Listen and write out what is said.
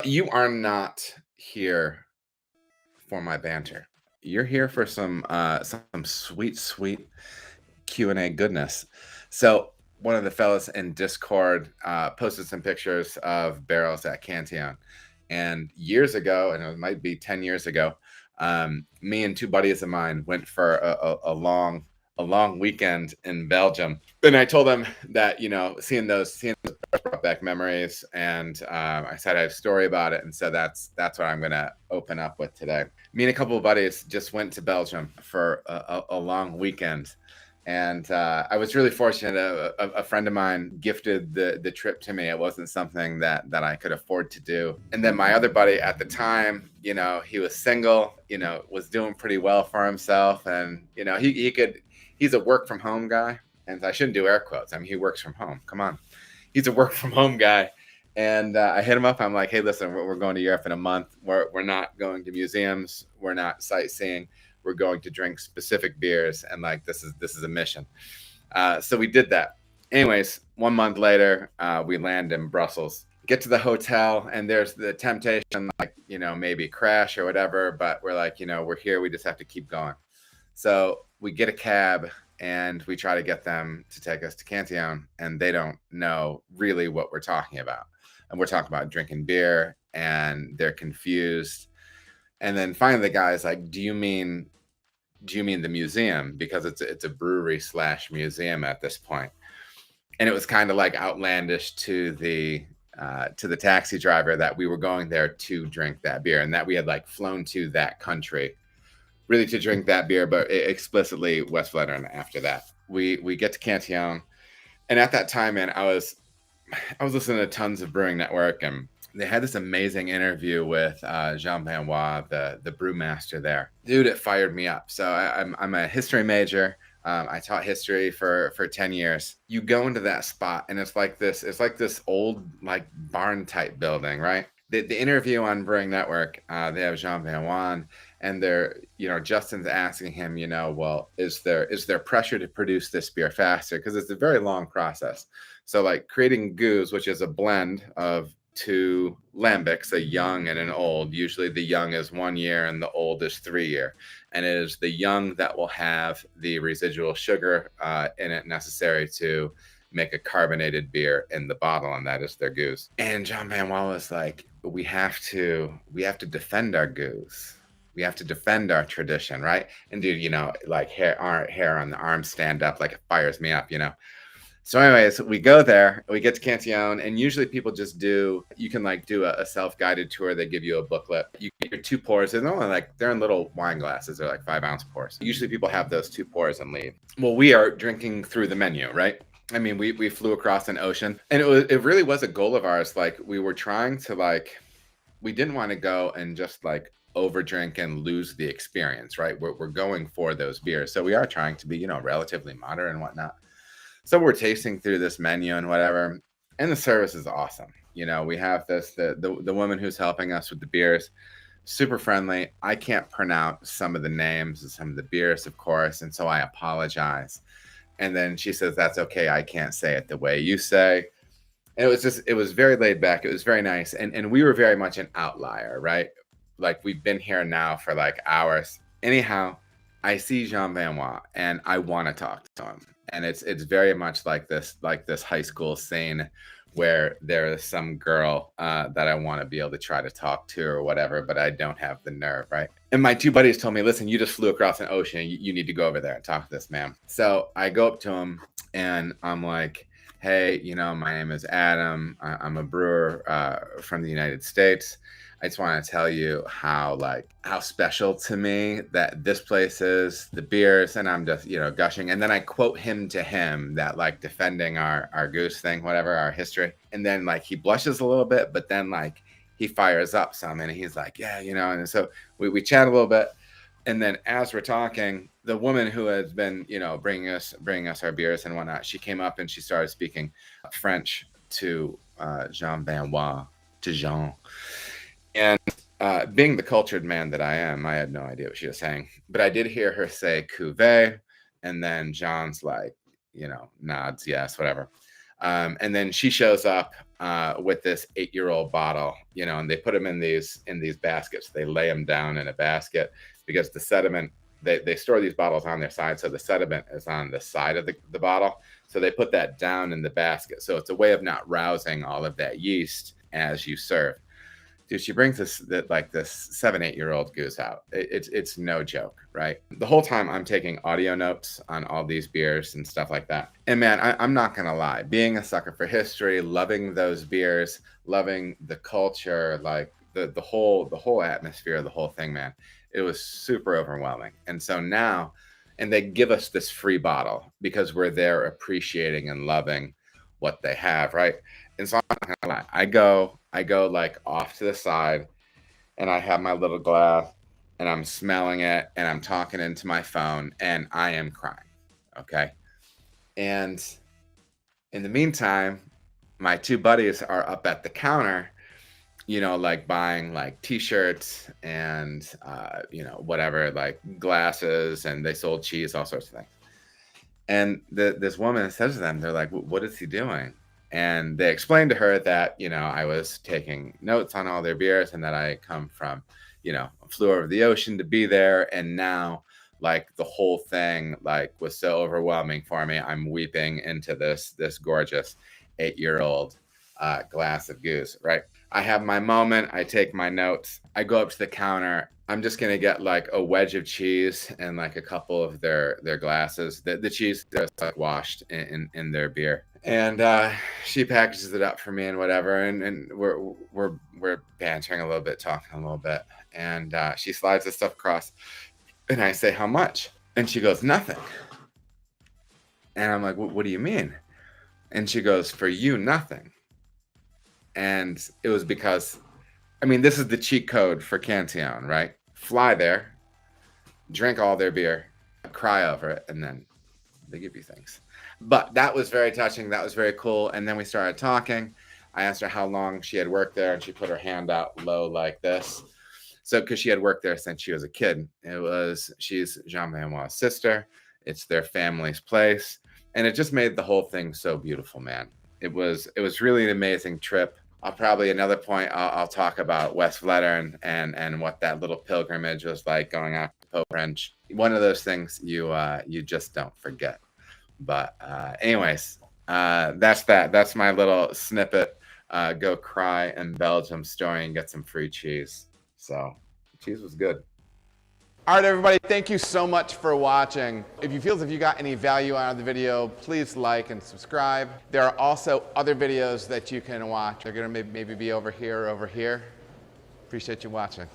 You are not here for my banter. You're here for some sweet, sweet Q&A goodness. So one of the fellas in Discord posted some pictures of barrels at Cantillon. And years ago, and it might be 10 years ago, me and two buddies of mine went for a long weekend in Belgium. And I told them that, seeing those brought back memories. And I said I have a story about it. And so that's what I'm going to open up with today. Me and a couple of buddies just went to Belgium for a long weekend. And I was really fortunate. A friend of mine gifted the trip to me. It wasn't something that I could afford to do. And then my other buddy at the time, he was single, was doing pretty well for himself. And, he's a work from home guy. And I shouldn't do air quotes. I mean, he works from home. Come on. He's a work from home guy. And I hit him up. I'm like, hey, listen, we're going to Europe in a month. We're not going to museums. We're not sightseeing. We're going to drink specific beers, and like this is a mission. So we did that. Anyways, 1 month later, we land in Brussels, get to the hotel, and there's the temptation, like, maybe crash or whatever, but we're like, we're here, we just have to keep going. So we get a cab and we try to get them to take us to Cantillon, and they don't know really what we're talking about. And we're talking about drinking beer, and they're confused. And then finally the guy's like, do you mean the museum? Because it's a brewery / museum at this point. And it was kind of like outlandish to the taxi driver that we were going there to drink that beer, and that we had like flown to that country really to drink that beer, but explicitly West Flanagan after that. We get to Cantillon, and at that time, man, I was listening to tons of Brewing Network, and they had this amazing interview with Jean Benoit, the brewmaster there. Dude, it fired me up. So I'm a history major. I taught history for 10 years. You go into that spot, and it's like this old like barn type building, right? The interview on Brewing Network, they have Jean Benoit, and they're, Justin's asking him, well, is there pressure to produce this beer faster? Because it's a very long process. So like creating goose, which is a blend of two lambics, a young and an old. Usually the young is 1 year and the old is 3 year. And it is the young that will have the residual sugar in it necessary to make a carbonated beer in the bottle, and that is their goose. And John Benoit was like, we have to defend our goose. We have to defend our tradition, right? And dude, like hair on the arm stand up, like it fires me up, So anyways, we go there, we get to Cantillon, and usually people just you can like do a self-guided tour. They give you a booklet. You get your 2 pours, and they're in little wine glasses. They're like 5-ounce pours. Usually people have those 2 pours and leave. Well, we are drinking through the menu, right? I mean, we flew across an ocean, and it really was a goal of ours. Like we were trying to we didn't want to go and just like overdrink and lose the experience, right? We're going for those beers. So we are trying to be, relatively moderate and whatnot. So we're tasting through this menu and whatever, and the service is awesome. We have the woman who's helping us with the beers, super friendly. I can't pronounce some of the names of some of the beers, of course, and so I apologize. And then she says, that's okay, I can't say it the way you say. And it was very laid back. It was very nice. And we were very much an outlier, right? Like we've been here now for like hours. Anyhow, I see Jean Benoit and I want to talk to him. And it's very much like this high school scene where there is some girl that I want to be able to try to talk to or whatever, but I don't have the nerve, right? And my 2 buddies told me, listen, you just flew across an ocean. You need to go over there and talk to this man. So I go up to him and I'm like, hey, my name is Adam. I'm a brewer from the United States. I just want to tell you how special to me that this place is, the beers, and I'm just, gushing. And then I quote him to him that like defending our goose thing, whatever, our history. And then like he blushes a little bit, but then like he fires up some and he's like, yeah, and so we chat a little bit. And then as we're talking, the woman who has been, bringing us our beers and whatnot, she came up and she started speaking French to Jean Benoit, to Jean. And being the cultured man that I am, I had no idea what she was saying. But I did hear her say cuvée, and then John's like, nods, yes, whatever. And then she shows up with this 8-year-old bottle, you know, and they put them in these baskets. They lay them down in a basket because the sediment, they store these bottles on their side, so the sediment is on the side of the bottle. So they put that down in the basket. So it's a way of not rousing all of that yeast as you serve. Dude, she brings this 7-8-year-old goose out. It's no joke, right? The whole time I'm taking audio notes on all these beers and stuff like that. And man, I'm not gonna lie, being a sucker for history, loving those beers, loving the culture, like the whole atmosphere, the whole thing, man, it was super overwhelming. And so now, and they give us this free bottle because we're there appreciating and loving what they have, right? And so I'm not gonna lie, I go like off to the side and I have my little glass and I'm smelling it and I'm talking into my phone and I am crying. Okay. And in the meantime, my two buddies are up at the counter, you know, like buying like t-shirts and, you know, whatever, like glasses, and they sold cheese, all sorts of things. And this woman says to them, they're like, what is he doing? And they explained to her that, you know, I was taking notes on all their beers and that I come from, you know, flew over the ocean to be there. And now, like, the whole thing, like, was so overwhelming for me. I'm weeping into this gorgeous 8-year-old glass of goose, right? I have my moment. I take my notes. I go up to the counter. I'm just gonna get like a wedge of cheese and like a couple of their glasses. The cheese is like washed in their beer. And she packages it up for me and whatever, and we're bantering a little bit, talking a little bit, and she slides the stuff across, and I say, how much? And she goes, nothing. And I'm like, what do you mean? And she goes, for you, nothing. And it was because, I mean, this is the cheat code for Cantillon, right? Fly there, drink all their beer, cry over it, and then they give you things. But that was very touching. That was very cool. And then we started talking. I asked her how long she had worked there, and she put her hand out low like this. So, because she had worked there since she was a kid. She's Jean-Benoit's sister. It's their family's place. And it just made the whole thing so beautiful, man. It was really an amazing trip. I'll probably, another point, I'll talk about West Vletteren and what that little pilgrimage was like, going out to Pope French. One of those things you just don't forget. But anyways, that's that. That's my little snippet. Go cry in Belgium story and get some free cheese. So cheese was good. All right, everybody, thank you so much for watching. If you feel as if you got any value out of the video, please like and subscribe. There are also other videos that you can watch. They're gonna maybe be over here or over here. Appreciate you watching.